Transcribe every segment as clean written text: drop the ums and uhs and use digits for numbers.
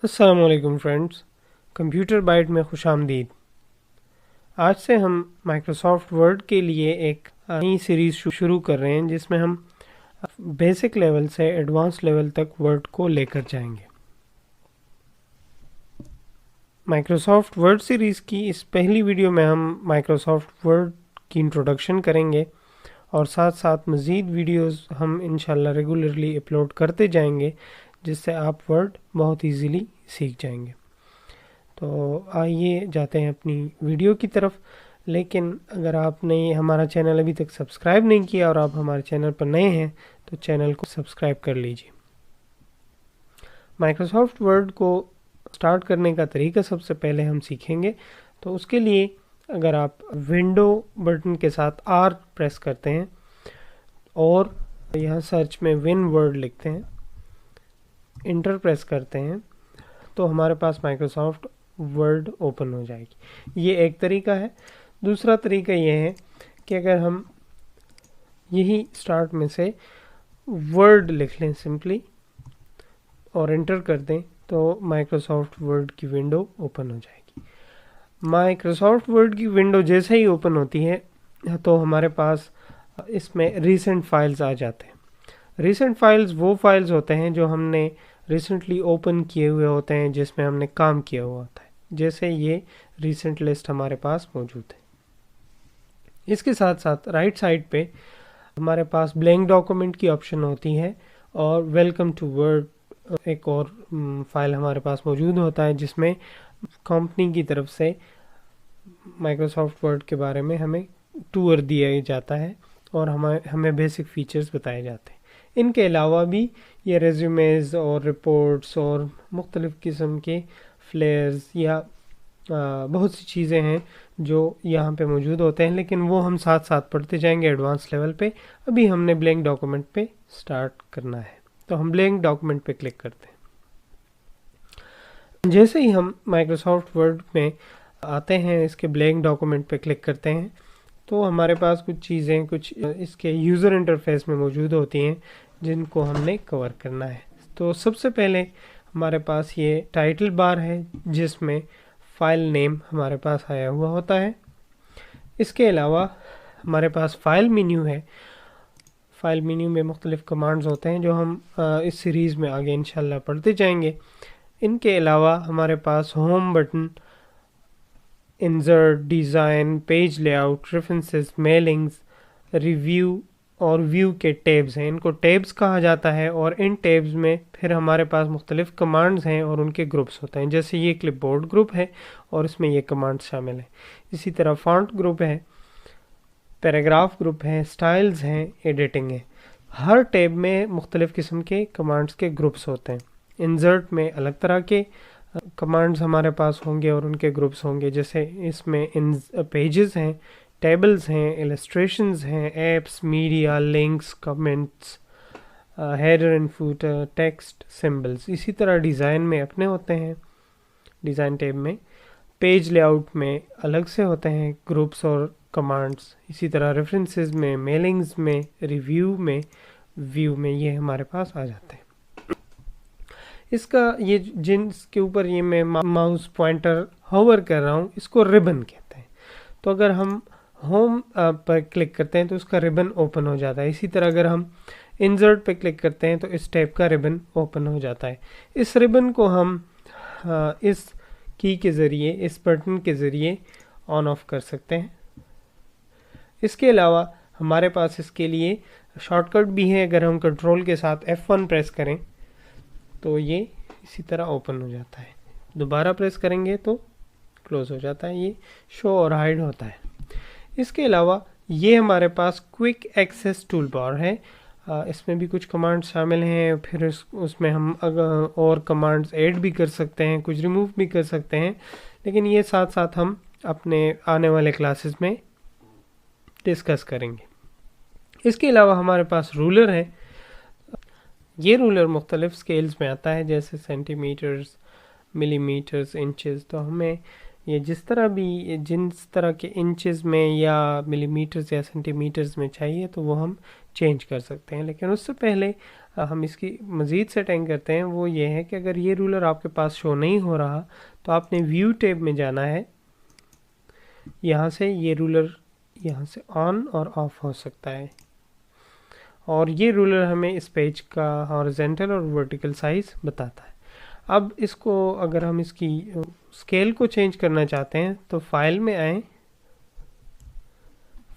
अस्सलामुअलैकुम friends, computer bite में खुशामदीद। आज से हम माइक्रोसॉफ्ट वर्ड के लिए एक नई सीरीज़ शुरू कर रहे हैं जिसमें हम बेसिक लेवल से एडवांस लेवल तक वर्ड को लेकर जाएंगे। माइक्रोसॉफ्ट वर्ड सीरीज़ की इस पहली वीडियो में हम माइक्रोसॉफ्ट वर्ड की इंट्रोडक्शन करेंगे और साथ साथ मज़ीद वीडियोस हम इंशाल्लाह रेगुलरली अपलोड करते जाएंगे, जिससे आप वर्ड बहुत इजीली सीख जाएंगे। तो आइए जाते हैं अपनी वीडियो की तरफ। लेकिन अगर आपने हमारा चैनल अभी तक सब्सक्राइब नहीं किया और आप हमारे चैनल पर नए हैं तो चैनल को सब्सक्राइब कर लीजिए। माइक्रोसॉफ्ट वर्ड को स्टार्ट करने का तरीका सबसे पहले हम सीखेंगे। तो उसके लिए अगर आप विंडो बटन के साथ आर प्रेस करते हैं और यहाँ सर्च में विन वर्ड लिखते हैं, इंटर प्रेस करते हैं, तो हमारे पास माइक्रोसॉफ्ट वर्ड ओपन हो जाएगी। ये एक तरीका है। दूसरा तरीका ये है कि अगर हम यही स्टार्ट में से वर्ड लिख लें सिंपली और इंटर कर दें तो माइक्रोसॉफ्ट वर्ड की विंडो ओपन हो जाएगी। माइक्रोसॉफ्ट वर्ड की विंडो जैसे ही ओपन होती है तो हमारे पास इसमें रीसेंट फाइल्स आ जाते हैं। रीसेंट फाइल्स वो फाइल्स होते हैं जो हमने रिसेंटली ओपन किए हुए होते हैं, जिसमें हमने काम किया हुआ होता है। जैसे ये रीसेंट लिस्ट हमारे पास मौजूद है। इसके साथ साथ राइट साइड पे हमारे पास ब्लैंक डॉक्यूमेंट की ऑप्शन होती है और वेलकम टू वर्ड एक और फाइल हमारे पास मौजूद होता है, जिसमें कंपनी की तरफ से माइक्रोसॉफ्ट वर्ड के बारे में हमें टूर दिया जाता है और हमें बेसिक फीचर्स बताए जाते हैं। इनके अलावा भी ये रेज्यूमेज और रिपोर्ट्स और मुख्तलिफ़ किस्म के फ्लेयर्स या बहुत सी चीज़ें हैं जो यहाँ पे मौजूद होते हैं, लेकिन वो हम साथ साथ पढ़ते जाएंगे एडवांस लेवल पे। अभी हमने ब्लैंक डॉक्यूमेंट पे स्टार्ट करना है, तो हम ब्लैंक डॉक्यूमेंट पे क्लिक करते हैं। जैसे ही हम माइक्रोसॉफ्ट वर्ड में आते हैं, इसके ब्लैंक डॉक्यूमेंट पे क्लिक करते हैं, तो हमारे पास कुछ चीज़ें कुछ इसके यूज़र इंटरफेस में मौजूद होती हैं जिनको हमने कवर करना है। तो सबसे पहले हमारे पास ये टाइटल बार है जिसमें फ़ाइल नेम हमारे पास आया हुआ होता है। इसके अलावा हमारे पास फ़ाइल मेन्यू है। फ़ाइल मेन्यू में मुख्तलिफ़ कमांड्स होते हैं जो हम इस सीरीज़ में आगे इंशाल्लाह पढ़ते जाएंगे। इनके अलावा हमारे पास home button, insert, design, page layout, references, mailings, review और व्यू के टैब्स हैं। इनको टैब्स कहा जाता है और इन टैब्स में फिर हमारे पास मुख्तलिफ़ कमांड्स हैं और उनके ग्रुप्स होते हैं। जैसे ये क्लिपबोर्ड ग्रुप है और इसमें ये कमांड्स शामिल हैं। इसी तरह फॉन्ट ग्रुप है, पैराग्राफ ग्रुप है, स्टाइल्स हैं, एडिटिंग है। हर टैब में मुख्तलिफ़ किस्म के कमांड्स के ग्रुप्स होते हैं। इंसर्ट में अलग तरह के कमांड्स हमारे पास होंगे और उनके ग्रुप्स होंगे। जैसे इसमें पेजेस हैं, टेबल्स हैं, इलस्ट्रेशंस हैं, apps, media, links, comments, header and footer, text, symbols. इसी तरह डिज़ाइन में अपने होते हैं, डिज़ाइन टैब में। पेज लेआउट में अलग से होते हैं ग्रुप्स और कमांड्स। इसी तरह रेफरेंसेस में, मेलिंग्स में, रिव्यू में, व्यू में ये हमारे पास आ जाते हैं। इसका ये जिनके ऊपर ये मैं माउस पॉइंटर होवर कर रहा हूँ, इसको रिबन कहते हैं। तो अगर हम होम पर क्लिक करते हैं तो उसका रिबन ओपन हो जाता है। इसी तरह अगर हम इंसर्ट पे क्लिक करते हैं तो इस टैब का रिबन ओपन हो जाता है। इस रिबन को हम इस की के ज़रिए, इस बटन के ज़रिए ऑन ऑफ कर सकते हैं। इसके अलावा हमारे पास इसके लिए शॉर्टकट भी है। अगर हम कंट्रोल के साथ F1 प्रेस करें तो ये इसी तरह ओपन हो जाता है। दोबारा प्रेस करेंगे तो क्लोज हो जाता है। ये शो और हाइड होता है। इसके अलावा ये हमारे पास क्विक एक्सेस टूल बार है। इसमें भी कुछ कमांड्स शामिल हैं। फिर उसमें हम अगर और कमांड्स ऐड भी कर सकते हैं, कुछ रिमूव भी कर सकते हैं, लेकिन ये साथ साथ हम अपने आने वाले क्लासेस में डिस्कस करेंगे। इसके अलावा हमारे पास रूलर है। ये रूलर मुख्तलिफ स्केल्स में आता है, जैसे सेंटीमीटर्स, मिलीमीटर्स, इंचेस। तो हमें ये जिस तरह भी जिस तरह के इंचेस में या मिलीमीटर्स या सेंटीमीटर्स में चाहिए तो वो हम चेंज कर सकते हैं। लेकिन उससे पहले हम इसकी मज़ीद सेटिंग करते हैं। वो ये है कि अगर ये रूलर आपके पास शो नहीं हो रहा तो आपने व्यू टैब में जाना है। यहाँ से ये रूलर यहाँ से ऑन और ऑफ हो सकता है, और ये रूलर हमें इस पेज का हॉरिजेंटल और वर्टिकल साइज बताता है। अब इसको अगर हम इसकी स्केल को चेंज करना चाहते हैं तो फाइल में आए,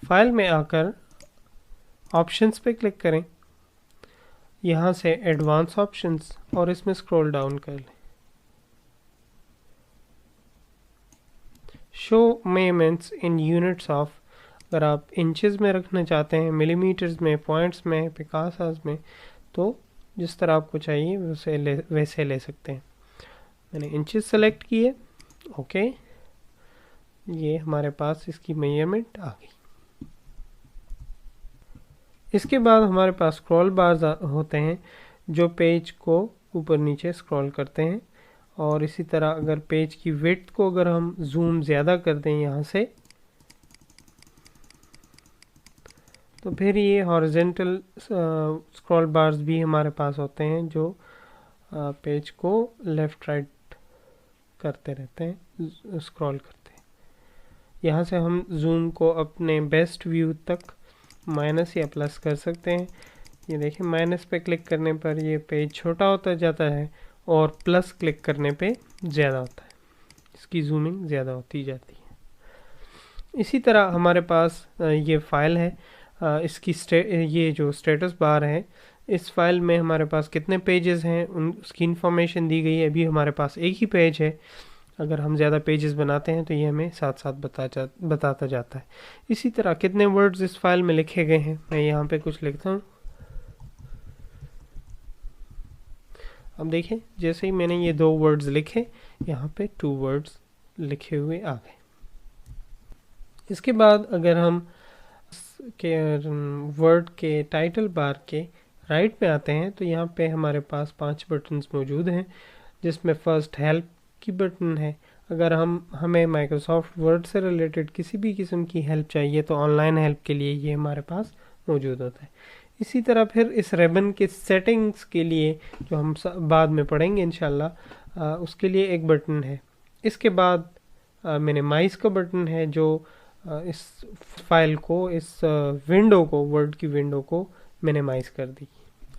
फाइल में आकर ऑप्शंस पे क्लिक करें, यहाँ से एडवांस ऑप्शंस, और इसमें स्क्रॉल डाउन कर लें। Show measurements in units of, अगर आप इंचेस में रखना चाहते हैं, मिलीमीटर्स में, पॉइंट्स में, पिकासास में, तो जिस तरह आपको चाहिए वैसे ले सकते हैं। मैंने इंचेस सेलेक्ट किए, ओके, ये हमारे पास इसकी मेजरमेंट आ गई। इसके बाद हमारे पास स्क्रॉल बार्स होते हैं जो पेज को ऊपर नीचे स्क्रॉल करते हैं, और इसी तरह अगर पेज की विड्थ को अगर हम जूम ज़्यादा कर दें यहाँ से, तो फिर ये हॉरिजेंटल स्क्रॉल बार्स भी हमारे पास होते हैं जो पेज को लेफ़्ट राइट करते रहते हैं, स्क्रॉल करते हैं। यहाँ से हम जूम को अपने बेस्ट व्यू तक माइनस या प्लस कर सकते हैं। ये देखिए, माइनस पे क्लिक करने पर ये पेज छोटा होता जाता है और प्लस क्लिक करने पे ज़्यादा होता है, इसकी जूमिंग ज़्यादा होती जाती है। इसी तरह हमारे पास ये फ़ाइल है, इसकी ये जो स्टेटस बार है, इस फाइल में हमारे पास कितने पेजेस हैं उसकी इंफॉर्मेशन दी गई है। अभी हमारे पास एक ही पेज है, अगर हम ज़्यादा पेजेस बनाते हैं तो ये हमें साथ साथ बताता जाता है। इसी तरह कितने वर्ड्स इस फाइल में लिखे गए हैं, मैं यहाँ पे कुछ लिखता हूँ। अब देखें, जैसे ही मैंने ये 2 वर्ड्स लिखे, यहाँ पे 2 वर्ड्स लिखे हुए आ गए। इसके बाद अगर हम के वर्ड के टाइटल बार के राइट में आते हैं तो यहाँ पे हमारे पास 5 बटन्स मौजूद हैं, जिसमें फर्स्ट हेल्प की बटन है। अगर हमें माइक्रोसॉफ्ट वर्ड से रिलेटेड किसी भी किस्म की हेल्प चाहिए तो ऑनलाइन हेल्प के लिए ये हमारे पास मौजूद होता है। इसी तरह फिर इस रिबन के सेटिंग्स के लिए, जो हम बाद में पढ़ेंगे इंशाल्लाह, उसके लिए एक बटन है। इसके बाद मिनिमाइज का बटन है, जो इस फाइल को, इस विंडो को, वर्ड की विंडो को मिनिमाइज कर दी।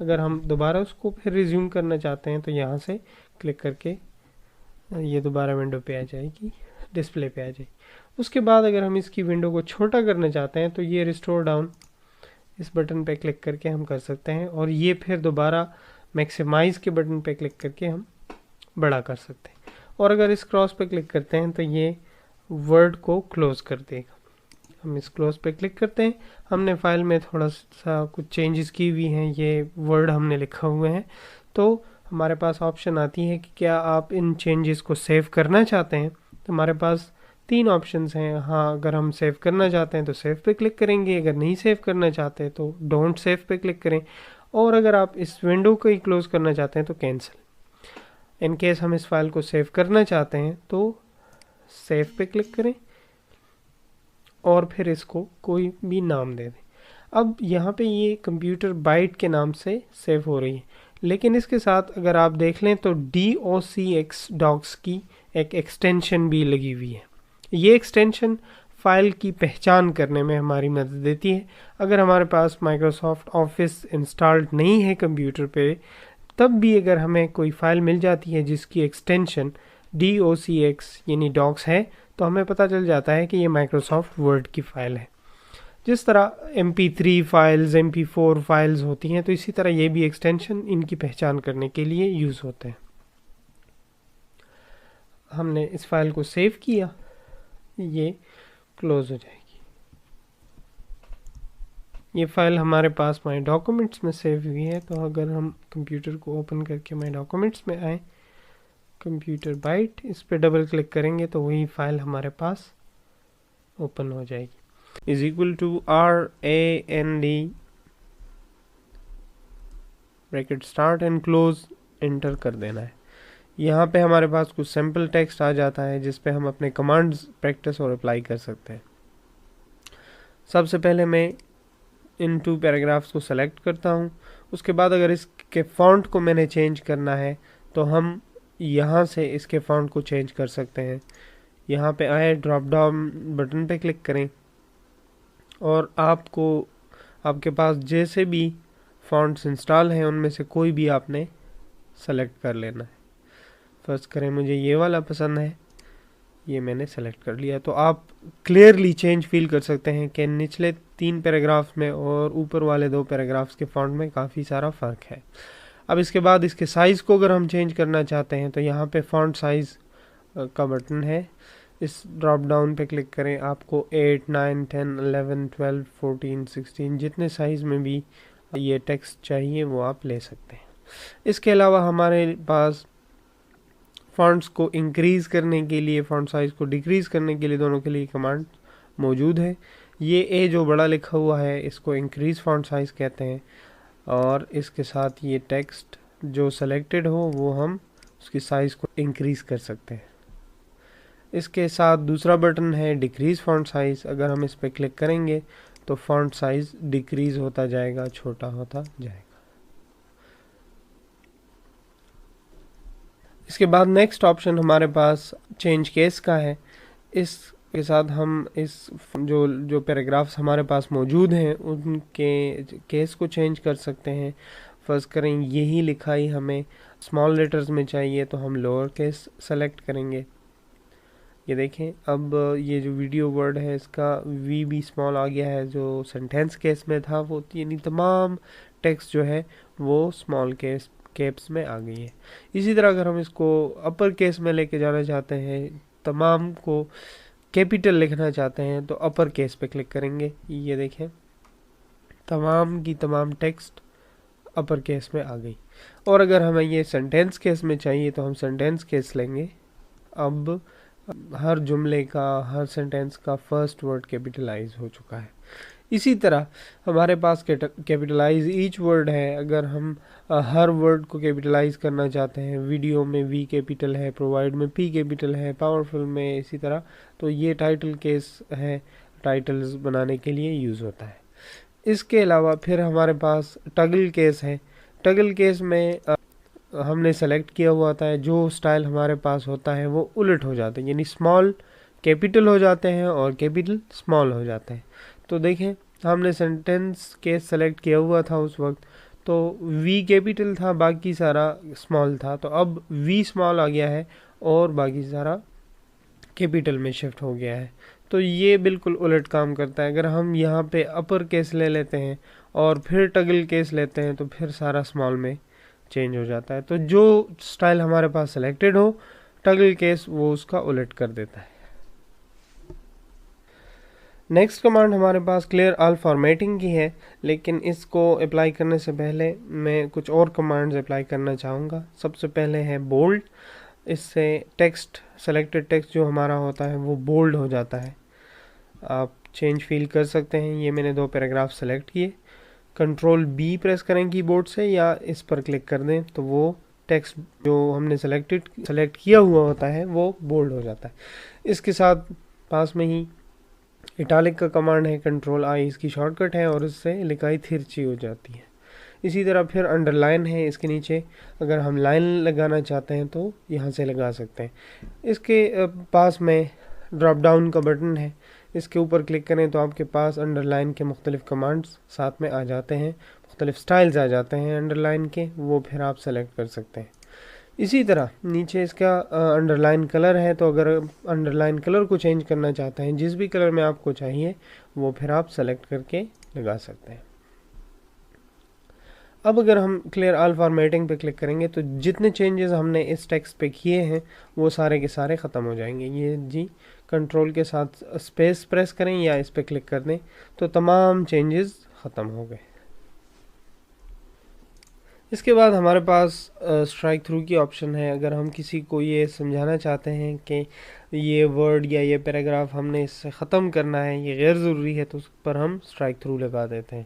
अगर हम दोबारा उसको फिर रिज्यूम करना चाहते हैं तो यहाँ से क्लिक करके ये दोबारा विंडो पे आ जाएगी, डिस्प्ले पे आ जाएगी। उसके बाद अगर हम इसकी विंडो को छोटा करना चाहते हैं तो ये रिस्टोर डाउन, इस बटन पे क्लिक करके हम कर सकते हैं, और ये फिर दोबारा मैक्सिमाइज के बटन पे क्लिक करके हम बड़ा कर सकते हैं। और अगर इस क्रॉस पे क्लिक करते हैं तो ये वर्ड को क्लोज कर देगा। हम इस क्लोज पे क्लिक करते हैं। हमने फाइल में थोड़ा सा कुछ चेंजेस की हुई हैं, ये वर्ड हमने लिखा हुए हैं, तो हमारे पास ऑप्शन आती है कि क्या आप इन चेंजेस को सेव करना चाहते हैं। तो हमारे पास 3 ऑप्शंस हैं। हाँ, अगर हम सेव करना चाहते हैं तो सेव पे क्लिक करेंगे, अगर नहीं सेव करना चाहते तो डोंट सेव पे क्लिक करें, और अगर आप इस विंडो को ही क्लोज करना चाहते हैं तो कैंसिल। इन केस हम इस फाइल को सेव करना चाहते हैं तो सेव पे क्लिक करें और फिर इसको कोई भी नाम दे दें। अब यहाँ पे ये कंप्यूटर बाइट के नाम से सेव हो रही है, लेकिन इसके साथ अगर आप देख लें तो DOCX डॉक्स की एक एक्सटेंशन भी लगी हुई है। ये एक्सटेंशन फाइल की पहचान करने में हमारी मदद देती है। अगर हमारे पास माइक्रोसॉफ्ट ऑफिस इंस्टॉल्ड नहीं है कंप्यूटर पे, तब भी अगर हमें कोई फ़ाइल मिल जाती है जिसकी एक्सटेंशन DOCX यानी डॉक्स है, तो हमें पता चल जाता है कि ये माइक्रोसॉफ्ट वर्ड की फ़ाइल है। जिस तरह MP3 फाइल्स, MP4 फाइल्स होती हैं, तो इसी तरह ये भी एक्सटेंशन इनकी पहचान करने के लिए यूज़ होते हैं। हमने इस फाइल को सेव किया, ये क्लोज हो जाएगी। ये फाइल हमारे पास माई डॉक्यूमेंट्स में सेव हुई है, तो अगर हम कंप्यूटर को ओपन करके माई डॉक्यूमेंट्स में आए, कंप्यूटर बाइट, इस पर डबल क्लिक करेंगे तो वही फाइल हमारे पास ओपन हो जाएगी। Is equal to RAND bracket start and close, enter कर देना है। यहाँ पे हमारे पास कुछ सिंपल टेक्स्ट आ जाता है जिस पे हम अपने कमांड्स प्रैक्टिस और अप्लाई कर सकते हैं। सबसे पहले मैं इन 2 पैराग्राफ्स को सेलेक्ट करता हूँ। उसके बाद अगर इसके फॉन्ट को मैंने चेंज करना है तो हम यहाँ से इसके फॉन्ट को चेंज कर सकते हैं। यहाँ पे आए, ड्रॉप डाउन बटन पे क्लिक करें और आपके पास जैसे भी फॉन्ट्स इंस्टॉल हैं उनमें से कोई भी आपने सेलेक्ट कर लेना है। फर्स्ट करें, मुझे ये वाला पसंद है, ये मैंने सेलेक्ट कर लिया। तो आप क्लियरली चेंज फील कर सकते हैं कि निचले 3 पैराग्राफ्स में और ऊपर वाले 2 पैराग्राफ्स के फॉन्ट में काफ़ी सारा फ़र्क है। अब इसके बाद इसके साइज़ को अगर हम चेंज करना चाहते हैं तो यहाँ पे फॉन्ट साइज़ का बटन है, इस ड्रॉप डाउन पे क्लिक करें। आपको 8, 9, 10, 11, 12, 14, 16 जितने साइज़ में भी ये टेक्स्ट चाहिए वो आप ले सकते हैं। इसके अलावा हमारे पास फॉन्ट्स को इंक्रीज़ करने के लिए, फॉन्ट साइज़ को डिक्रीज़ करने के लिए, दोनों के लिए कमांड मौजूद है। ये ए जो बड़ा लिखा हुआ है इसको इंक्रीज़ फॉन्ट साइज़ कहते हैं, और इसके साथ ये टेक्स्ट जो सेलेक्टेड हो वो हम उसकी साइज़ को इंक्रीज़ कर सकते हैं। इसके साथ दूसरा बटन है डिक्रीज़ फॉन्ट साइज़। अगर हम इस पर क्लिक करेंगे तो फॉन्ट साइज़ डिक्रीज़ होता जाएगा, छोटा होता जाएगा। इसके बाद नेक्स्ट ऑप्शन हमारे पास चेंज केस का है। इसके साथ हम इस जो पैराग्राफ्स हमारे पास मौजूद हैं उनके केस को चेंज कर सकते हैं। फर्स्ट करें, यही लिखाई हमें स्मॉल लेटर्स में चाहिए तो हम लोअर केस सेलेक्ट करेंगे। ये देखें, अब ये जो वीडियो वर्ड है इसका वी भी स्मॉल आ गया है, जो सेंटेंस केस में था वो, यानी तमाम टेक्स्ट जो है वो स्मॉल कैप्स में आ गई है। इसी तरह अगर हम इसको अपर केस में लेके जाना चाहते हैं, तमाम को कैपिटल लिखना चाहते हैं तो अपर केस पे क्लिक करेंगे। ये देखें, तमाम की तमाम टेक्स्ट अपर केस में आ गई। और अगर हमें ये सेंटेंस केस में चाहिए तो हम सेंटेंस केस लेंगे। अब हर जुमले का, हर सेंटेंस का फर्स्ट वर्ड कैपिटलाइज हो चुका है। इसी तरह हमारे पास कैपिटलाइज ईच वर्ड है। अगर हम हर वर्ड को कैपिटलाइज करना चाहते हैं, वीडियो में वी कैपिटल है, प्रोवाइड में पी कैपिटल है, पावरफुल में इसी तरह, तो ये टाइटल केस है, टाइटल्स बनाने के लिए यूज़ होता है। इसके अलावा फिर हमारे पास टगल केस है। टगल केस में हमने सेलेक्ट किया हुआ होता है, जो स्टाइल हमारे पास होता है वो उलट हो जाते हैं, यानी स्मॉल कैपिटल हो जाते हैं और कैपिटल स्मॉल हो जाते हैं। तो देखें, हमने सेंटेंस केस सेलेक्ट किया हुआ था उस वक्त, तो वी कैपिटल था, बाकी सारा स्मॉल था। तो अब वी स्मॉल आ गया है और बाकी सारा कैपिटल में शिफ्ट हो गया है। तो ये बिल्कुल उलट काम करता है। अगर हम यहाँ पे अपर केस ले लेते हैं और फिर टगल केस लेते हैं तो फिर सारा स्मॉल में चेंज हो जाता है। तो जो स्टाइल हमारे पास सेलेक्टेड हो, टगल केस वो उसका उलट कर देता है। नेक्स्ट कमांड हमारे पास क्लियर ऑल फॉर्मेटिंग की है, लेकिन इसको अप्लाई करने से पहले मैं कुछ और कमांड्स अप्लाई करना चाहूँगा। सबसे पहले है बोल्ड। इससे टेक्स्ट, सेलेक्टेड टेक्स्ट जो हमारा होता है वो बोल्ड हो जाता है। आप चेंज फील कर सकते हैं। ये मैंने 2 पैराग्राफ सेलेक्ट किए, कंट्रोल बी प्रेस करें कीबोर्ड से या इस पर क्लिक कर दें तो वो टेक्स्ट जो हमने सेलेक्ट किया हुआ होता है वो बोल्ड हो जाता है। इसके साथ पास में ही इटालिक का कमांड है, कंट्रोल आई इसकी शॉर्टकट है और इससे लिखाई तिरछी हो जाती है। इसी तरह फिर अंडरलाइन है इसके नीचे, अगर हम लाइन लगाना चाहते हैं तो यहाँ से लगा सकते हैं। इसके पास में ड्रॉप डाउन का बटन है, इसके ऊपर क्लिक करें तो आपके पास अंडरलाइन के मुख्तलिफ कमांड्स साथ में आ जाते हैं, मुख्तलिफ स्टाइल्स आ जाते हैं अंडरलाइन के, वो फिर आप सेलेक्ट कर सकते हैं। इसी तरह नीचे इसका अंडरलाइन कलर है, तो अगर अंडरलाइन कलर को चेंज करना चाहते हैं, जिस भी कलर में आपको चाहिए वो फिर आप सेलेक्ट करके लगा सकते हैं। अब अगर हम क्लियर ऑल फॉर्मेटिंग पे क्लिक करेंगे तो जितने चेंजेस हमने इस टेक्स्ट पे किए हैं वो सारे के सारे ख़त्म हो जाएंगे। ये जी, कंट्रोल के साथ स्पेस प्रेस करें या इस पे क्लिक कर दें तो तमाम चेंजेस ख़त्म हो गए। इसके बाद हमारे पास स्ट्राइक थ्रू की ऑप्शन है। अगर हम किसी को ये समझाना चाहते हैं कि ये वर्ड या ये पैराग्राफ हमने इससे ख़त्म करना है, ये गैर ज़रूरी है, तो उस पर हम स्ट्राइक थ्रू लगा देते हैं।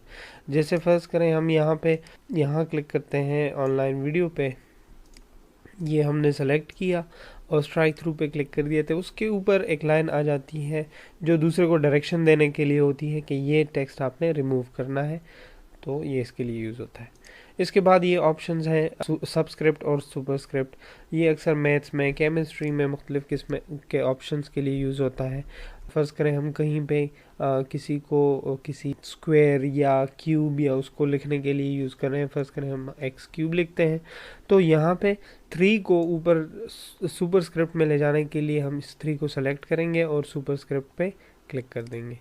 जैसे फर्स्ट करें, हम यहाँ क्लिक करते हैं ऑनलाइन वीडियो पे, ये हमने सेलेक्ट किया और स्ट्राइक थ्रू पे क्लिक कर दिए थे। उसके ऊपर एक लाइन आ जाती है जो दूसरे को डायरेक्शन देने के लिए होती है कि ये टेक्स्ट आपने रिमूव करना है, तो ये इसके लिए यूज़ होता है। इसके बाद ये ऑप्शंस हैं सबस्क्रिप्ट और सुपरस्क्रिप्ट। ये अक्सर मैथ्स में, केमिस्ट्री में मुख्तलिफ़ किस्म के ऑप्शंस के लिए यूज़ होता है। फ़र्ज़ करें हम कहीं पे किसी को किसी स्क्वायर या क्यूब या उसको लिखने के लिए यूज़ कर रहे हैं, फ़र्ज़ करें हम एक्स क्यूब लिखते हैं, तो यहाँ पे 3 को ऊपर सुपरस्क्रिप्ट में ले जाने के लिए हम इस 3 को सेलेक्ट करेंगे और सुपरस्क्रिप्ट पे क्लिक कर देंगे।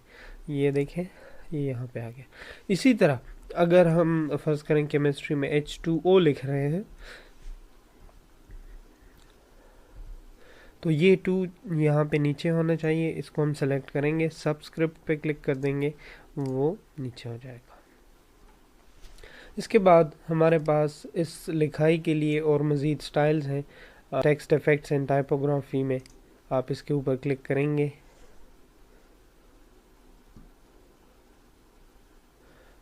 ये देखें, ये यहाँ पे आ गया। इसी तरह अगर हम फ़र्ज़ करें केमिस्ट्री में H2O लिख रहे हैं, तो ये 2 यहाँ पे नीचे होना चाहिए। इसको हम सेलेक्ट करेंगे, सबस्क्रिप्ट पे क्लिक कर देंगे, वो नीचे हो जाएगा। इसके बाद हमारे पास इस लिखाई के लिए और मज़ीद स्टाइल्स हैं। टेक्स्ट इफेक्ट्स एंड टाइपोग्राफी में आप इसके ऊपर क्लिक करेंगे।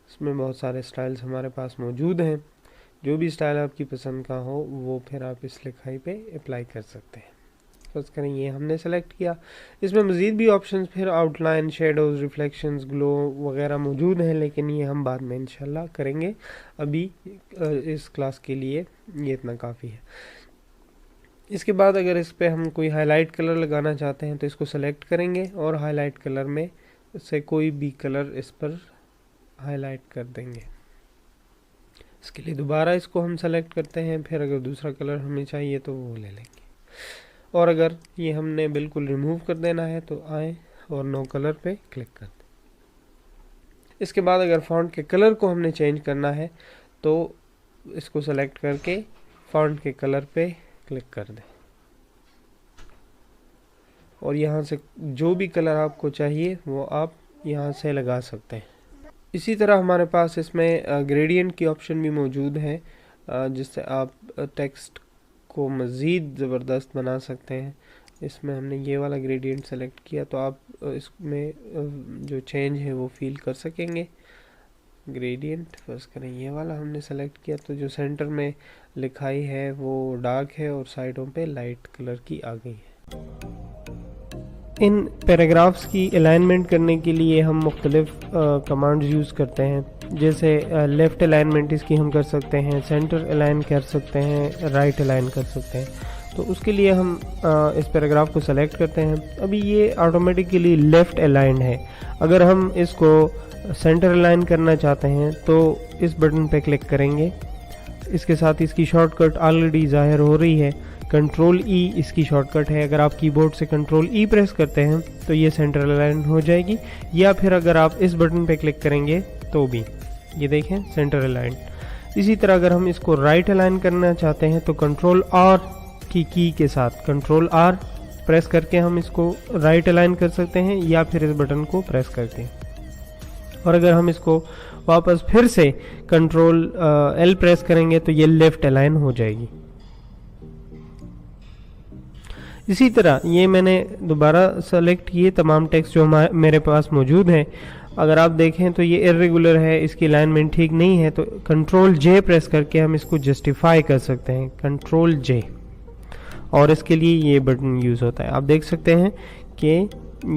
इसमें बहुत सारे स्टाइल्स हमारे पास मौजूद हैं। जो भी स्टाइल आपकी पसंद का हो वो फिर आप इस लिखाई पे अप्लाई कर सकते हैं। फर्स्ट करें, ये हमने सेलेक्ट किया। इसमें मज़ीद भी ऑप्शंस फिर आउटलाइन, शेडोज़, रिफ्लेक्शंस, ग्लो वगैरह मौजूद हैं, लेकिन ये हम बाद में इंशाल्लाह करेंगे। अभी इस क्लास के लिए ये इतना काफ़ी है। इसके बाद अगर इस पर हम कोई हाईलाइट कलर लगाना चाहते हैं तो इसको सेलेक्ट करेंगे और हाईलाइट कलर में से कोई भी कलर इस पर हाईलाइट कर देंगे। इसके लिए दोबारा इसको हम सेलेक्ट करते हैं, फिर अगर दूसरा कलर हमें चाहिए तो वो ले लेंगे। और अगर ये हमने बिल्कुल रिमूव कर देना है तो आए और नो कलर पे क्लिक कर दें। इसके बाद अगर फॉन्ट के कलर को हमने चेंज करना है तो इसको सेलेक्ट करके फॉन्ट के कलर पे क्लिक कर दें और यहाँ से जो भी कलर आपको चाहिए वो आप यहाँ से लगा सकते हैं। इसी तरह हमारे पास इसमें ग्रेडियंट की ऑप्शन भी मौजूद है, जिससे आप टेक्स्ट को मज़ीद ज़बरदस्त बना सकते हैं। इसमें हमने ये वाला ग्रेडियंट सेलेक्ट किया तो आप इसमें जो चेंज है वो फील कर सकेंगे। ग्रेडियंट फर्स्ट करें, ये वाला हमने सेलेक्ट किया तो जो सेंटर में लिखाई है वो डार्क है और साइडों पे लाइट कलर की आ गई है। इन पैराग्राफ्स की अलाइनमेंट करने के लिए हम मुख्तलिफ कमांड्स यूज़ करते हैं। जैसे लेफ़्ट अलाइनमेंट इसकी हम कर सकते हैं, सेंटर अलाइन कर सकते हैं, राइट अलाइन कर सकते हैं। तो उसके लिए हम इस पैराग्राफ को सेलेक्ट करते हैं। अभी ये ऑटोमेटिकली लेफ़्ट अलाइंड है। अगर हम इसको सेंटर अलाइन करना चाहते हैं तो इस बटन पे क्लिक करेंगे। इसके साथ इसकी शॉर्टकट ऑलरेडी ज़ाहिर हो रही है, कंट्रोल ई इसकी शॉर्टकट है। अगर आप कीबोर्ड से कंट्रोल ई प्रेस करते हैं तो ये सेंटर अलाइन हो जाएगी, या फिर अगर आप इस बटन पे क्लिक करेंगे तो भी ये देखें सेंटर अलाइन। इसी तरह अगर हम इसको राइट अलाइन करना चाहते हैं तो कंट्रोल आर की के साथ कंट्रोल आर प्रेस करके हम इसको राइट अलाइन कर सकते हैं, या फिर इस बटन को प्रेस करके। और अगर हम इसको वापस फिर से कंट्रोल एल प्रेस करेंगे तो ये लेफ्ट अलाइन हो जाएगी। इसी तरह ये मैंने दोबारा सेलेक्ट किए तमाम टेक्स्ट जो मेरे पास मौजूद हैं। अगर आप देखें तो ये इर्रेगुलर है, इसकी अलाइनमेंट ठीक नहीं है, तो कंट्रोल जे प्रेस करके हम इसको जस्टिफाई कर सकते हैं, कंट्रोल जे, और इसके लिए ये बटन यूज़ होता है। आप देख सकते हैं कि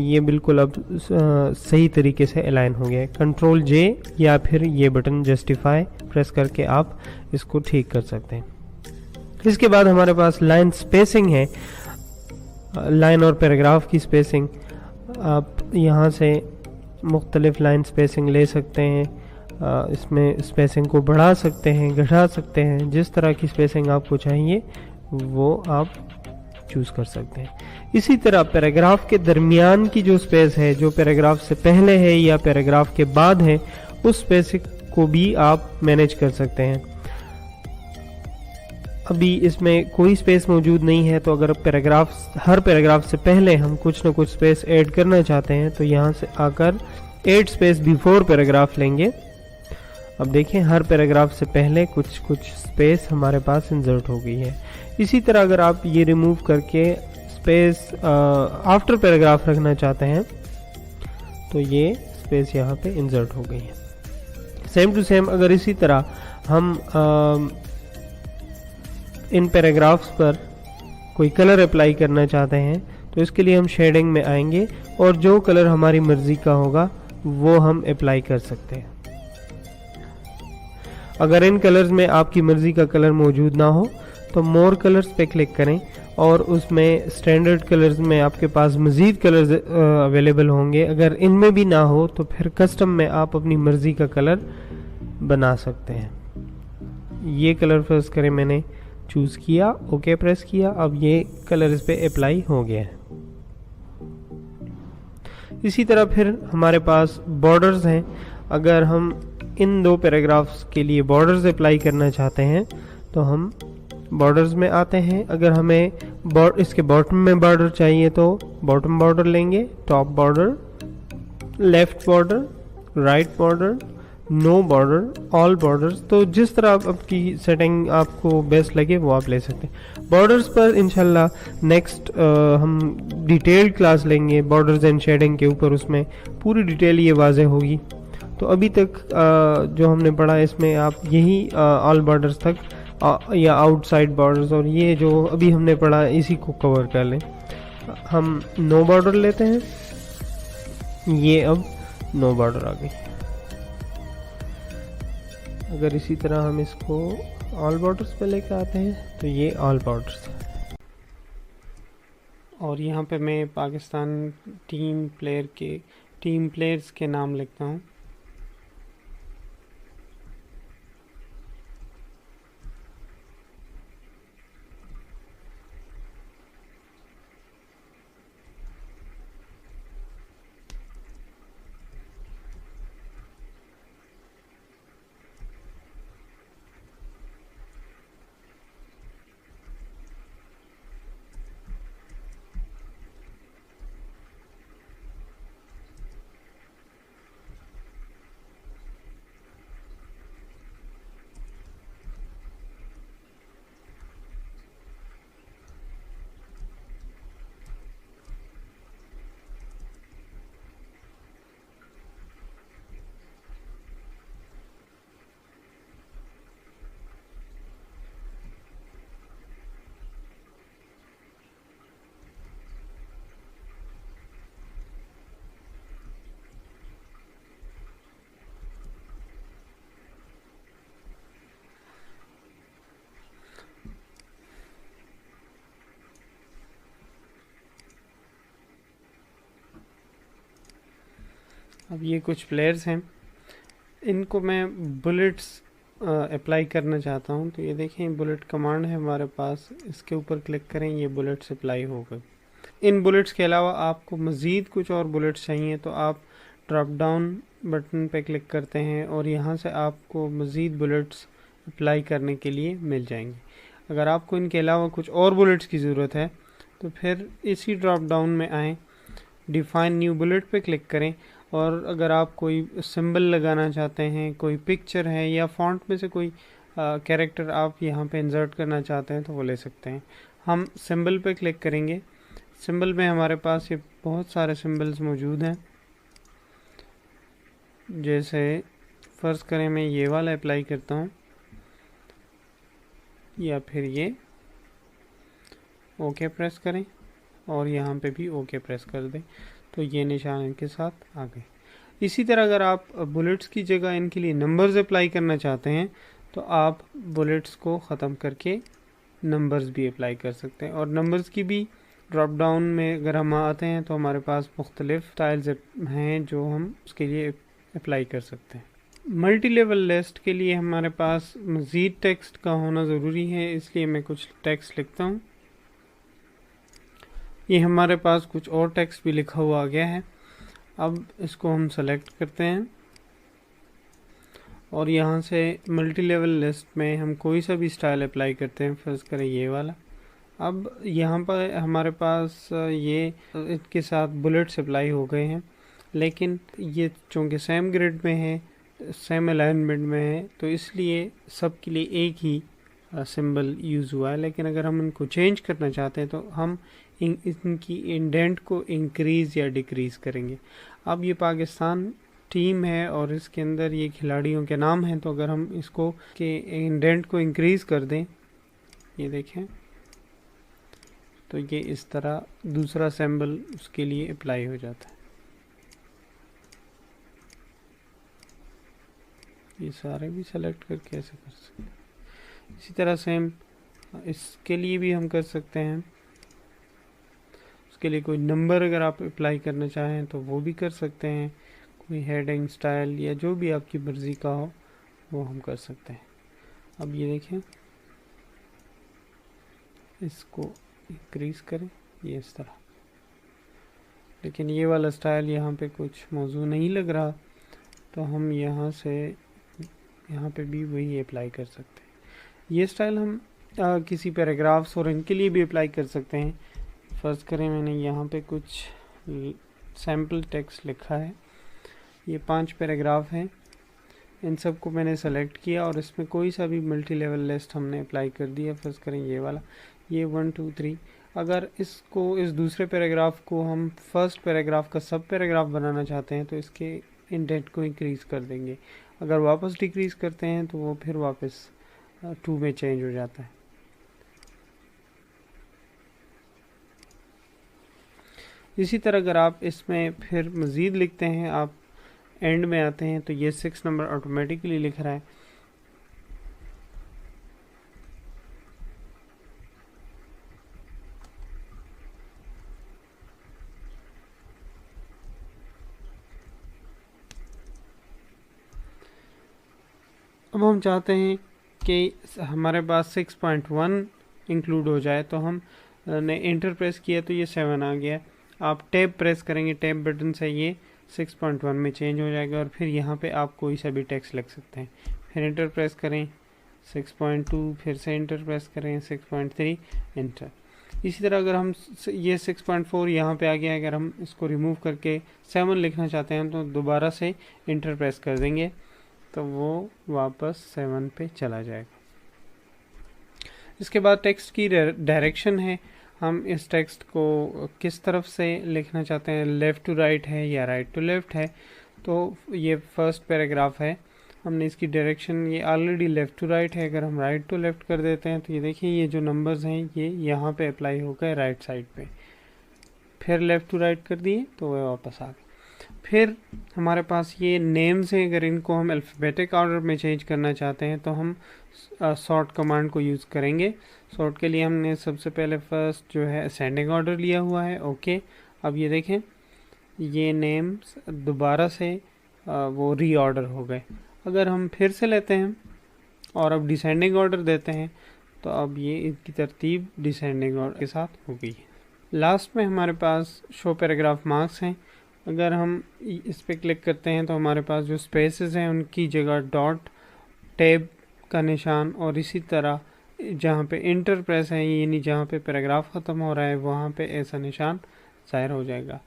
ये बिल्कुल अब सही तरीके से अलाइन हो गया है। कंट्रोल जे या फिर ये बटन जस्टिफाई प्रेस करके आप इसको ठीक कर सकते हैं। इसके बाद हमारे पास लाइन स्पेसिंग है, लाइन और पैराग्राफ की स्पेसिंग। आप यहाँ से मुख्तलिफ लाइन स्पेसिंग ले सकते हैं, इसमें स्पेसिंग को बढ़ा सकते हैं, घटा सकते हैं। जिस तरह की स्पेसिंग आपको चाहिए वो आप चूज़ कर सकते हैं। इसी तरह पैराग्राफ के दरमियान की जो स्पेस है, जो पैराग्राफ से पहले है या पैराग्राफ के बाद है, उस स्पेस को भी आप मैनेज कर सकते हैं। अभी इसमें कोई स्पेस मौजूद नहीं है, तो अगर हर पैराग्राफ से पहले हम कुछ ना कुछ स्पेस ऐड करना चाहते हैं तो यहाँ से आकर ऐड स्पेस बिफोर पैराग्राफ लेंगे। अब देखें हर पैराग्राफ से पहले कुछ स्पेस हमारे पास इंसर्ट हो गई है। इसी तरह अगर आप ये रिमूव करके स्पेस आफ्टर पैराग्राफ रखना चाहते हैं तो ये स्पेस यहाँ पे इंसर्ट हो गई है। सेम टू सेम अगर इसी तरह हम इन पैराग्राफ्स पर कोई कलर अप्लाई करना चाहते हैं तो इसके लिए हम शेडिंग में आएंगे और जो कलर हमारी मर्जी का होगा वो हम अप्लाई कर सकते हैं। अगर इन कलर्स में आपकी मर्जी का कलर मौजूद ना हो तो मोर कलर्स पे क्लिक करें और उसमें स्टैंडर्ड कलर्स में आपके पास मज़ीद कलर्स अवेलेबल होंगे। अगर इनमें भी ना हो तो फिर कस्टम में आप अपनी मर्जी का कलर बना सकते हैं। ये कलर फर्स्ट करें, मैंने चूज़ किया, ओके प्रेस किया, अब ये कलर इस पे अप्लाई हो गया है। इसी तरह फिर हमारे पास बॉर्डर्स हैं। अगर हम इन दो पैराग्राफ्स के लिए बॉर्डर्स अप्लाई करना चाहते हैं तो हम बॉर्डर्स में आते हैं। अगर हमें इसके बॉटम में बॉर्डर चाहिए तो बॉटम बॉर्डर लेंगे, top border, left border, right border, no border, all borders. तो जिस तरह आपकी सेटिंग आपको बेस्ट लगे वो आप ले सकते हैं। बॉर्डर्स पर इंशाल्लाह नेक्स्ट हम डिटेल्ड क्लास लेंगे बॉर्डर्स एंड शेडिंग के ऊपर, उसमें पूरी डिटेल ये वाजे होगी। तो अभी तक जो हमने पढ़ा इसमें आप यही ऑल बॉर्डर्स तक या आउटसाइड बॉर्डर्स और ये जो अभी हमने पढ़ा इसी को कवर कर लें। हम नो बॉर्डर लेते हैं, ये अब नो बॉर्डर आ गई। अगर इसी तरह हम इसको ऑल बॉर्डर्स पे लेकर आते हैं तो ये ऑल बॉर्डर्स है। और यहाँ पे मैं पाकिस्तान टीम प्लेयर्स के नाम लिखता हूँ। अब ये कुछ प्लेयर्स हैं, इनको मैं बुलेट्स अप्लाई करना चाहता हूँ। तो ये देखें बुलेट कमांड है हमारे पास, इसके ऊपर क्लिक करें, ये बुलेट्स अप्लाई हो गए। इन बुलेट्स के अलावा आपको मज़ीद कुछ और बुलेट्स चाहिए तो आप ड्रॉप डाउन बटन पे क्लिक करते हैं और यहाँ से आपको मज़ीद बुलेट्स अप्लाई करने के लिए मिल जाएंगे। अगर आपको इनके अलावा कुछ और बुलेट्स की ज़रूरत है तो फिर इसी ड्रॉप डाउन में आएँ, डिफ़ाइन न्यू बुलेट पे क्लिक करें और अगर आप कोई सिंबल लगाना चाहते हैं, कोई पिक्चर है या फॉन्ट में से कोई कैरेक्टर आप यहाँ पे इंसर्ट करना चाहते हैं तो वो ले सकते हैं। हम सिंबल पे क्लिक करेंगे। सिंबल में हमारे पास ये बहुत सारे सिंबल्स मौजूद हैं। जैसे फ़र्ज़ करें मैं ये वाला अप्लाई करता हूँ या फिर ये ओके प्रेस करें और यहाँ पे भी ओके प्रेस कर दें तो ये निशान इनके साथ आ गए। इसी तरह अगर आप बुलेट्स की जगह इनके लिए नंबर्स अप्लाई करना चाहते हैं तो आप बुलेट्स को ख़त्म करके नंबर्स भी अप्लाई कर सकते हैं। और नंबर्स की भी ड्रॉप डाउन में अगर हम आते हैं तो हमारे पास मुख्तलिफ स्टाइल्स हैं जो हम उसके लिए अप्लाई कर सकते हैं। मल्टी लेवल लिस्ट के लिए हमारे पास मज़ीद टेक्स्ट का होना ज़रूरी है, इसलिए मैं कुछ टेक्स्ट लिखता हूँ। ये हमारे पास कुछ और टेक्स्ट भी लिखा हुआ आ गया है। अब इसको हम सेलेक्ट करते हैं और यहाँ से मल्टी लेवल लिस्ट में हम कोई सा भी स्टाइल अप्लाई करते हैं। फर्ज करें ये वाला। अब यहाँ पर हमारे पास ये इसके साथ बुलेट्स अप्लाई हो गए हैं, लेकिन ये चूँकि सेम ग्रिड में है, सेम अलाइनमेंट में है, तो इसलिए सब के लिए एक ही सिंबल यूज़ हुआ है। लेकिन अगर हम इनको चेंज करना चाहते हैं तो हम इनकी इंडेंट को इंक्रीज़ या डिक्रीज़ करेंगे। अब ये पाकिस्तान टीम है और इसके अंदर ये खिलाड़ियों के नाम हैं, तो अगर हम इसको के इंडेंट को इंक्रीज़ कर दें ये देखें, तो ये इस तरह दूसरा सिंबल उसके लिए अप्लाई हो जाता है। ये सारे भी सेलेक्ट करके ऐसे कर सकते हैं। इसी तरह सेम इसके लिए भी हम कर सकते हैं। उसके लिए कोई नंबर अगर आप अप्लाई करना चाहें तो वो भी कर सकते हैं। कोई हेडिंग स्टाइल या जो भी आपकी मर्ज़ी का हो वो हम कर सकते हैं। अब ये देखें, इसको इंक्रीज करें ये इस तरह, लेकिन ये वाला स्टाइल यहाँ पे कुछ मौजू नहीं लग रहा, तो हम यहाँ से यहाँ पे भी वही अप्लाई कर सकते हैं। ये स्टाइल हम किसी पैराग्राफ्स और इनके लिए भी अप्लाई कर सकते हैं। फ़र्ज़ करें मैंने यहाँ पे कुछ सैम्पल टेक्स्ट लिखा है, ये 5 पैराग्राफ हैं, इन सब को मैंने सेलेक्ट किया और इसमें कोई सा भी मल्टी लेवल लिस्ट हमने अप्लाई कर दिया। फ़र्ज़ करें ये वाला, ये 1 2 3। अगर इसको इस दूसरे पैराग्राफ को हम फर्स्ट पैराग्राफ का सब पैराग्राफ बनाना चाहते हैं तो इसके इंडेंट को इंक्रीज़ कर देंगे। अगर वापस डिक्रीज़ करते हैं तो वो फिर वापस 2 में चेंज हो जाता है। इसी तरह अगर आप इसमें फिर मज़ीद लिखते हैं, आप एंड में आते हैं तो ये 6 नंबर ऑटोमेटिकली लिख रहा है। अब हम चाहते हैं कि हमारे पास 6.1 इंक्लूड हो जाए, तो हम ने इंटर प्रेस किया तो ये 7 आ गया। आप टैब प्रेस करेंगे, टैब बटन से ये 6.1 में चेंज हो जाएगा और फिर यहाँ पे आप कोई सा भी टेक्स्ट लिख सकते हैं। फिर इंटर प्रेस करें 6.2, फिर से इंटर प्रेस करें 6.3, इंटर। इसी तरह अगर हम ये 6.4 यहाँ पे आ गया, अगर हम इसको रिमूव करके 7 लिखना चाहते हैं तो दोबारा से इंटर प्रेस कर देंगे तो वो वापस 7 पे चला जाएगा। इसके बाद टेक्स्ट की डायरेक्शन है, हम इस टेक्स्ट को किस तरफ से लिखना चाहते हैं, लेफ़्ट टू राइट है या राइट टू लेफ़्ट है। तो ये फर्स्ट पैराग्राफ है, हमने इसकी डायरेक्शन ये ऑलरेडी लेफ़्ट टू राइट है। अगर हम राइट टू लेफ़्ट कर देते हैं तो ये देखिए ये जो नंबर्स हैं ये यहाँ पे अप्लाई हो गए राइट साइड पे। फिर लेफ़्ट टू राइट कर दिए तो वह वापस आ गए। फिर हमारे पास ये नेम्स हैं, अगर इनको हम अल्फ़ाबेटिक ऑर्डर में चेंज करना चाहते हैं तो हम सॉर्ट कमांड को यूज़ करेंगे। सॉर्ट के लिए हमने सबसे पहले फर्स्ट जो है असेंडिंग ऑर्डर लिया हुआ है। ओके, अब ये देखें ये नेम्स दोबारा से वो रीऑर्डर हो गए। अगर हम फिर से लेते हैं और अब डिसेंडिंग ऑर्डर देते हैं तो अब ये इनकी तरतीब डिसेंडिंग ऑर्डर के साथ हो गई है। लास्ट में हमारे पास शो पैराग्राफ मार्क्स हैं, अगर हम इस पर क्लिक करते हैं तो हमारे पास जो स्पेसेस हैं उनकी जगह डॉट, टैब का निशान और इसी तरह जहाँ पे इंटर प्रेस है यानी जहाँ पे पैराग्राफ ख़त्म हो रहा है वहाँ पे ऐसा निशान ज़ाहिर हो जाएगा।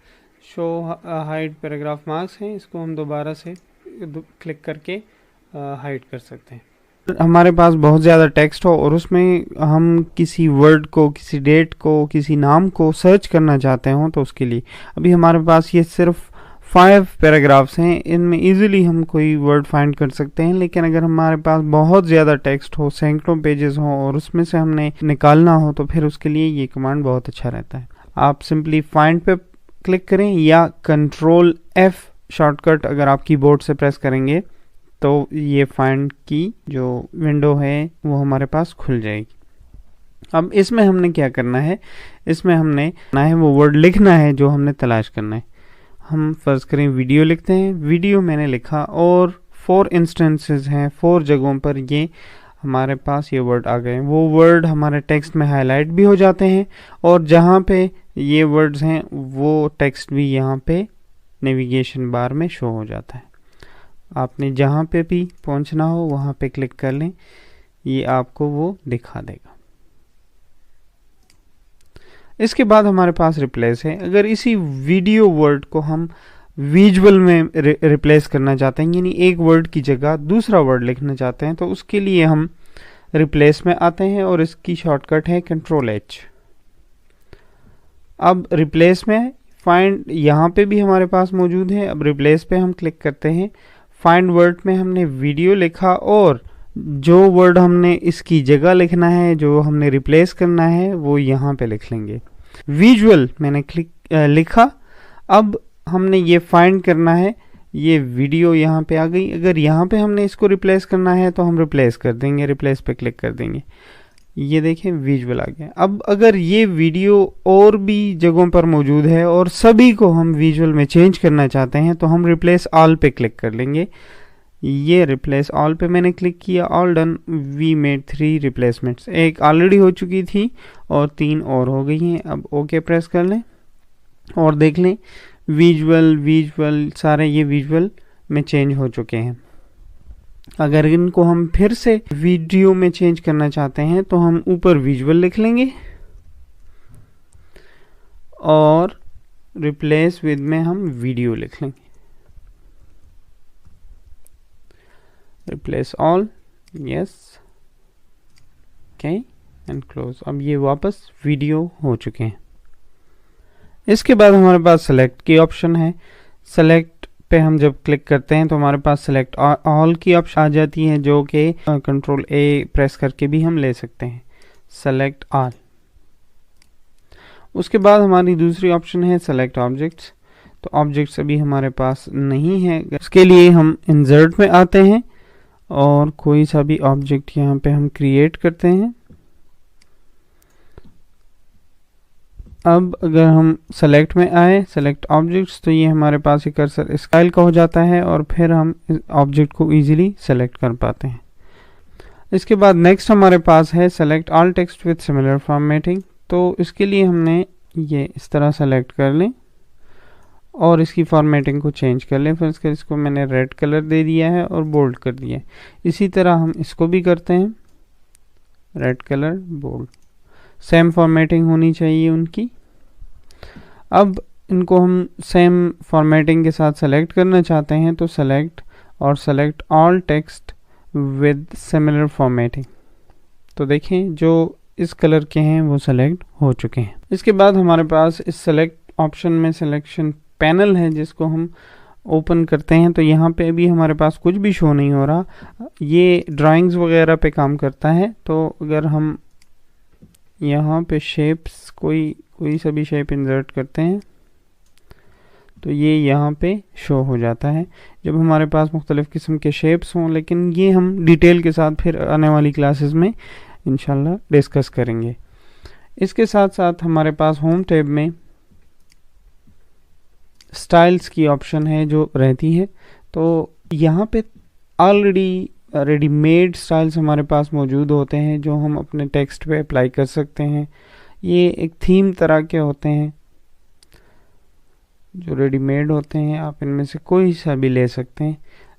शो हाइड पैराग्राफ मार्क्स हैं, इसको हम दोबारा से क्लिक करके हाइड कर सकते हैं। हमारे पास बहुत ज़्यादा टेक्स्ट हो और उसमें हम किसी वर्ड को, किसी डेट को, किसी नाम को सर्च करना चाहते हो तो उसके लिए अभी हमारे पास ये सिर्फ 5 पैराग्राफ्स हैं, इनमें इजीली हम कोई वर्ड फाइंड कर सकते हैं। लेकिन अगर हमारे पास बहुत ज़्यादा टेक्स्ट हो, सैकड़ों पेजेस हो और उसमें से हमने निकालना हो तो फिर उसके लिए ये कमांड बहुत अच्छा रहता है। आप सिंपली फाइंड पे क्लिक करें या कंट्रोल F शॉर्टकट अगर आप कीबोर्ड से प्रेस करेंगे तो ये फाइंड की जो विंडो है वो हमारे पास खुल जाएगी। अब इसमें हमने क्या करना है, इसमें हमने वो वर्ड लिखना है जो हमने तलाश करना है। हम फर्ज करें वीडियो लिखते हैं, वीडियो मैंने लिखा और 4 इंस्टेंसेस हैं, 4 जगहों पर ये हमारे पास ये वर्ड आ गए। वो वर्ड हमारे टेक्स्ट में हाईलाइट भी हो जाते हैं और जहाँ पे ये वर्ड्स हैं वो टेक्स्ट भी यहाँ पे नेविगेशन बार में शो हो जाता है। आपने जहाँ पे भी पहुँचना हो वहाँ पे क्लिक कर लें, ये आपको वो दिखा देगा। इसके बाद हमारे पास रिप्लेस है। अगर इसी वीडियो वर्ड को हम विजुअल में रिप्लेस करना चाहते हैं यानी एक वर्ड की जगह दूसरा वर्ड लिखना चाहते हैं तो उसके लिए हम रिप्लेस में आते हैं और इसकी शॉर्टकट है कंट्रोल H। अब रिप्लेस में फाइंड यहाँ पे भी हमारे पास मौजूद है। अब रिप्लेस पे हम क्लिक करते हैं, फाइंड वर्ड में हमने वीडियो लिखा और जो वर्ड हमने इसकी जगह लिखना है, जो हमने रिप्लेस करना है, वो यहाँ पे लिख लेंगे। विजुअल मैंने लिखा। अब हमने ये फाइंड करना है, ये वीडियो यहाँ पे आ गई। अगर यहाँ पे हमने इसको रिप्लेस करना है तो हम रिप्लेस कर देंगे, रिप्लेस पे क्लिक कर देंगे। ये देखें विजुअल आ गया। अब अगर ये वीडियो और भी जगहों पर मौजूद है और सभी को हम विजुअल में चेंज करना चाहते हैं तो हम रिप्लेस ऑल पे क्लिक कर लेंगे। ये रिप्लेस ऑल पे मैंने क्लिक किया, all done. We made 3 replacements, एक ऑलरेडी हो चुकी थी और 3 और हो गई हैं। अब ओके प्रेस कर लें और देख लें विजुअल सारे ये विजुअल में चेंज हो चुके हैं। अगर इनको हम फिर से वीडियो में चेंज करना चाहते हैं तो हम ऊपर विजुअल लिख लेंगे और रिप्लेस विद में हम वीडियो लिख लेंगे। Replace all, yes, okay and close. अब ये वापस वीडियो हो चुके हैं। इसके बाद हमारे पास सेलेक्ट की ऑप्शन है। सेलेक्ट पे हम जब क्लिक करते हैं तो हमारे पास सेलेक्ट ऑल की ऑप्शन आ जाती है, जो कि कंट्रोल ए प्रेस करके भी हम ले सकते हैं, सेलेक्ट ऑल। उसके बाद हमारी दूसरी ऑप्शन है सेलेक्ट ऑब्जेक्ट्स। तो ऑब्जेक्ट्स अभी हमारे पास नहीं है, इसके लिए हम इंसर्ट में आते हैं और कोई सा भी ऑब्जेक्ट यहाँ पे हम क्रिएट करते हैं। अब अगर हम सेलेक्ट में आए, सेलेक्ट ऑब्जेक्ट्स, तो ये हमारे पास ये कर्सर स्टाइल का हो जाता है और फिर हम इस ऑब्जेक्ट को इजीली सेलेक्ट कर पाते हैं। इसके बाद नेक्स्ट हमारे पास है select all text with similar formatting. तो इसके लिए हमने ये इस तरह सेलेक्ट कर लें और इसकी फॉर्मेटिंग को चेंज कर लें। फिर इसको मैंने रेड कलर दे दिया है और बोल्ड कर दिया है। इसी तरह हम इसको भी करते हैं, red colour, bold, same formatting होनी चाहिए उनकी। अब इनको हम सेम फॉर्मेटिंग के साथ सेलेक्ट करना चाहते हैं तो सेलेक्ट और select all text with similar formatting. तो देखें जो इस कलर के हैं वो सेलेक्ट हो चुके हैं। इसके बाद हमारे पास इस सेलेक्ट ऑप्शन में सिलेक्शन पैनल है, जिसको हम ओपन करते हैं तो यहाँ पे भी हमारे पास कुछ भी शो नहीं हो रहा। ये ड्राइंग्स वगैरह पे काम करता है। तो अगर हम यहाँ पे शेप्स कोई सा भी शेप इंसर्ट करते हैं तो ये यहाँ पे शो हो जाता है जब हमारे पास मुख्तलिफ़ किस्म के शेप्स हों। लेकिन ये हम डिटेल के साथ फिर आने वाली क्लासेस में इंशाल्लाह डिस्कस करेंगे। इसके साथ साथ हमारे पास होम टैब में स्टाइल्स की ऑप्शन है जो रहती है। तो यहाँ पे ऑलरेडी रेडीमेड स्टाइल्स हमारे पास मौजूद होते हैं जो हम अपने टेक्स्ट पे अप्लाई कर सकते हैं। ये एक थीम तरह के होते हैं जो रेडीमेड होते हैं, आप इनमें से कोई सा भी ले सकते हैं।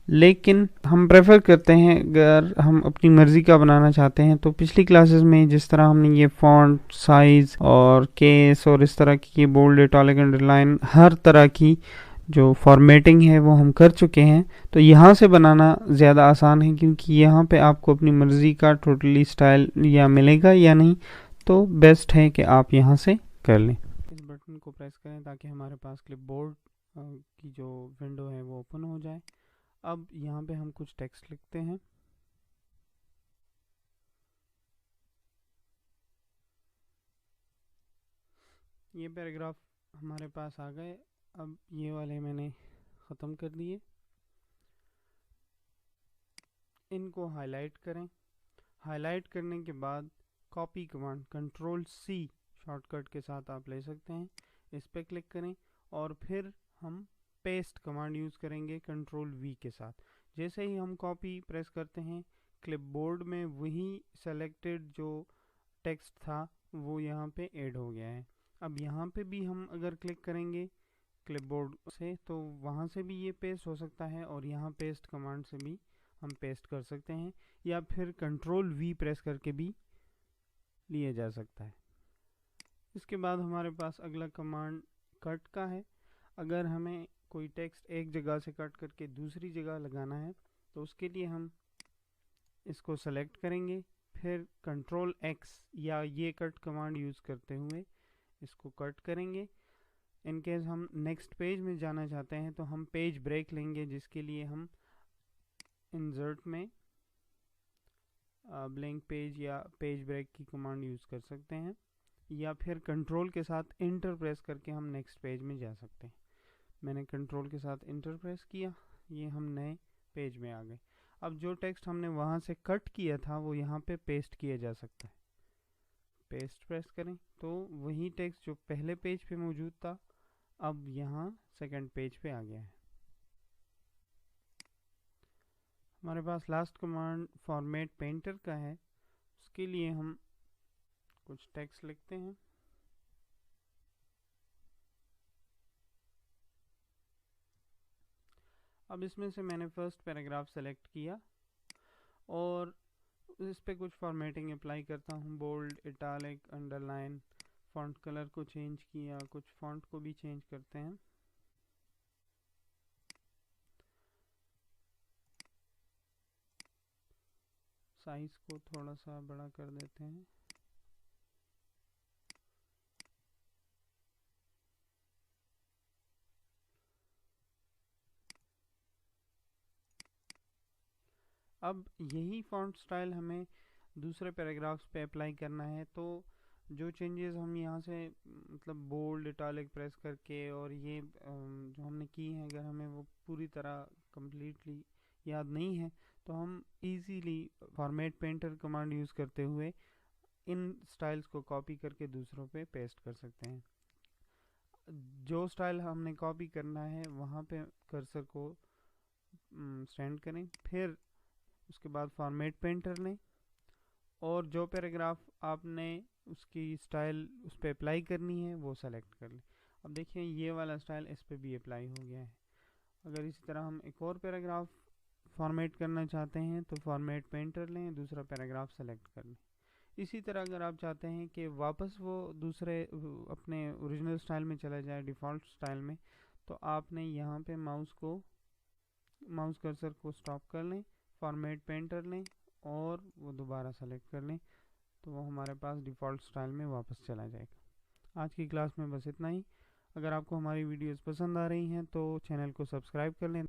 लेकिन हम प्रेफर करते हैं अगर हम अपनी मर्ज़ी का बनाना चाहते हैं तो पिछली क्लासेस में जिस तरह हमने ये फॉन्ट साइज़ और केस और इस तरह की बोल्ड, इटैलिक, अंडरलाइन, हर तरह की जो फॉर्मेटिंग है वो हम कर चुके हैं। तो यहाँ से बनाना ज़्यादा आसान है क्योंकि यहाँ पे आपको अपनी मर्ज़ी का टोटली स्टाइल या मिलेगा या नहीं। तो बेस्ट है कि आप यहाँ से कर लें। इस बटन को प्रेस करें ताकि हमारे पास क्लिपबोर्ड की जो विंडो है वो ओपन हो जाए। अब यहाँ पे हम कुछ टेक्स्ट लिखते हैं। ये पैराग्राफ हमारे पास आ गए। अब ये वाले मैंने ख़त्म कर दिए। इनको हाईलाइट करें। हाईलाइट करने के बाद copy command control C shortcut के साथ आप ले सकते हैं। इस पर क्लिक करें और फिर हम पेस्ट कमांड यूज़ करेंगे कंट्रोल वी के साथ। जैसे ही हम कॉपी प्रेस करते हैं क्लिपबोर्ड में वही सेलेक्टेड जो टेक्स्ट था वो यहाँ पे ऐड हो गया है। अब यहाँ पे भी हम अगर क्लिक करेंगे क्लिपबोर्ड से तो वहाँ से भी ये पेस्ट हो सकता है और यहाँ पेस्ट कमांड से भी हम पेस्ट कर सकते हैं या फिर कंट्रोल वी प्रेस करके भी लिया जा सकता है। इसके बाद हमारे पास अगला कमांड कट का है। अगर हमें कोई टेक्स्ट एक जगह से कट करके दूसरी जगह लगाना है तो उसके लिए हम इसको सेलेक्ट करेंगे, फिर कंट्रोल एक्स या ये कट कमांड यूज़ करते हुए इसको कट करेंगे। इन केस हम नेक्स्ट पेज में जाना चाहते हैं तो हम पेज ब्रेक लेंगे, जिसके लिए हम इंसर्ट में ब्लैंक पेज या पेज ब्रेक की कमांड यूज़ कर सकते हैं, या फिर कंट्रोल के साथ इंटर प्रेस करके हम नेक्स्ट पेज में जा सकते हैं। मैंने कंट्रोल के साथ इंटर प्रेस किया, ये हम नए पेज में आ गए। अब जो टेक्स्ट हमने वहाँ से कट किया था वो यहाँ पे पेस्ट किया जा सकता है। पेस्ट प्रेस करें तो वही टेक्स्ट जो पहले पेज पे मौजूद था अब यहाँ सेकंड पेज पे आ गया है। हमारे पास लास्ट कमांड फॉर्मेट पेंटर का है, उसके लिए हम कुछ टेक्स्ट लिखते हैं। अब इसमें से मैंने फर्स्ट पैराग्राफ सेलेक्ट किया और इस पे कुछ फॉर्मेटिंग अप्लाई करता हूँ। Bold, italic, underline, font colour को चेंज किया, कुछ फॉन्ट को भी चेंज करते हैं। साइज को थोड़ा सा बड़ा कर देते हैं। अब यही फॉन्ट स्टाइल हमें दूसरे पैराग्राफ्स पे अप्लाई करना है, तो जो चेंजेस हम यहाँ से मतलब बोल्ड, इटालिक प्रेस करके और ये जो हमने की है, अगर हमें वो पूरी तरह कम्प्लीटली याद नहीं है तो हम easily format painter command use करते हुए इन स्टाइल्स को कॉपी करके दूसरों पे पेस्ट कर सकते हैं। जो स्टाइल हमने कॉपी करना है वहाँ पे कर्सर को स्टैंड करें, फिर उसके बाद फॉर्मेट पेंटर लें और जो पैराग्राफ आपने उसकी स्टाइल उस पर अप्लाई करनी है वो सेलेक्ट कर लें। अब देखिए ये वाला स्टाइल इस पर भी अप्लाई हो गया है। अगर इसी तरह हम एक और पैराग्राफ फॉर्मेट करना चाहते हैं तो फॉर्मेट पेंटर लें, दूसरा पैराग्राफ सेलेक्ट कर लें। इसी तरह अगर आप चाहते हैं कि वापस वो दूसरे अपने ओरिजिनल स्टाइल में चला जाए, डिफ़ॉल्ट स्टाइल में, तो आपने यहाँ पे माउस कर्सर को स्टॉप कर लें, फॉर्मेट पेंटर लें और वो दोबारा सेलेक्ट कर लें, तो वो हमारे पास डिफ़ॉल्ट स्टाइल में वापस चला जाएगा। आज की क्लास में बस इतना ही। अगर आपको हमारी वीडियोस पसंद आ रही हैं तो चैनल को सब्सक्राइब कर लें।